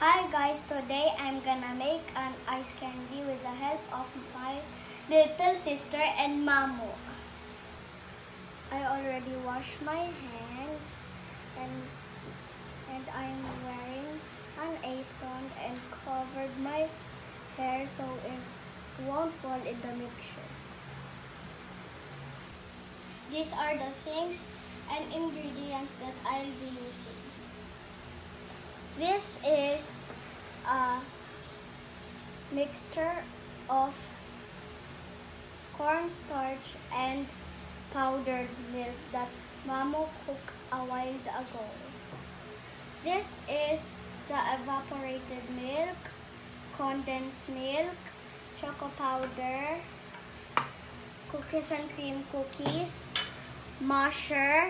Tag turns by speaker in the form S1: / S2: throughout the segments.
S1: Hi guys, today I'm gonna make an ice candy with the help of my little sister and Mamu. I already washed my hands and I'm wearing an apron and covered my hair so it won't fall in the mixture. These are the things and ingredients that I'll be using. This is a mixture of cornstarch and powdered milk that Mamo cooked a while ago. This is the evaporated milk, condensed milk, choco powder, cookies and cream cookies, masher,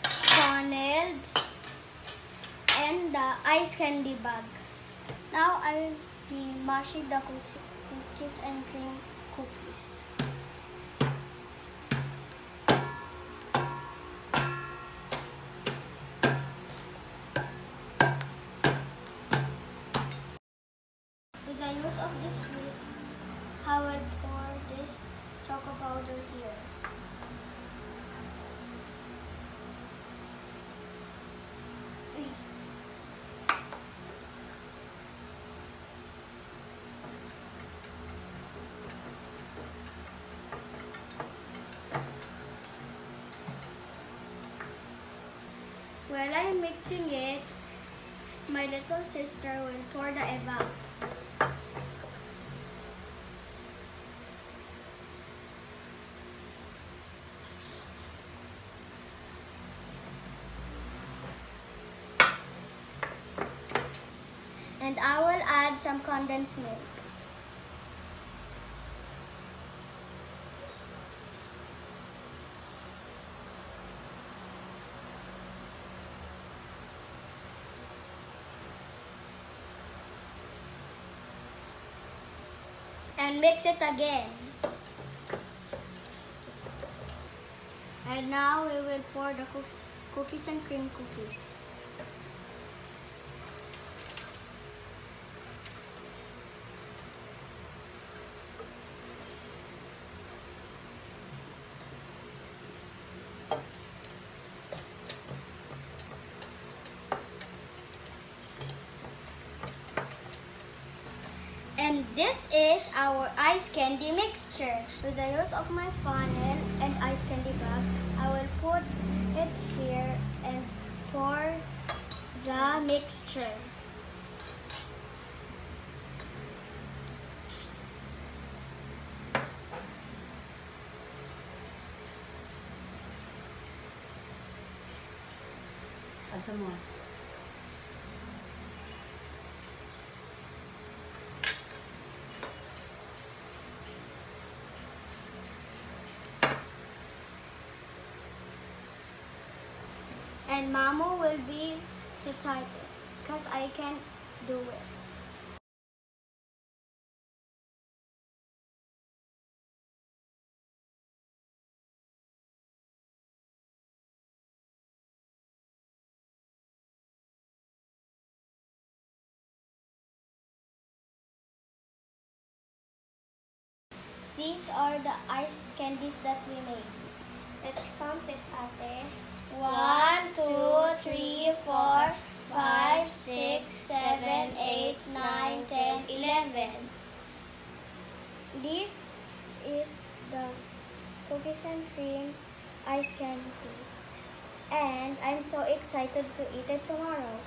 S1: funneled, and the ice candy bag. Now I'll be mashing the cookies and cream cookies. With the use of this whisk, I will pour this choco powder here. While I'm mixing it, my little sister will pour the evap. And I will add some condensed milk. And mix it again. And now we will pour the cookies and cream cookies. And this is our ice candy mixture. With the use of my funnel and ice candy bag, I will put it here and pour the mixture.
S2: Add some more.
S1: And Mamo will be to type it because I can't do it. These are the ice candies that we made. Let's count it, ate. 1, 2, 3, 4, 5, 6, 7, 8, 9, 10, 11. This is the cookies and cream ice candy. And I'm so excited to eat it tomorrow.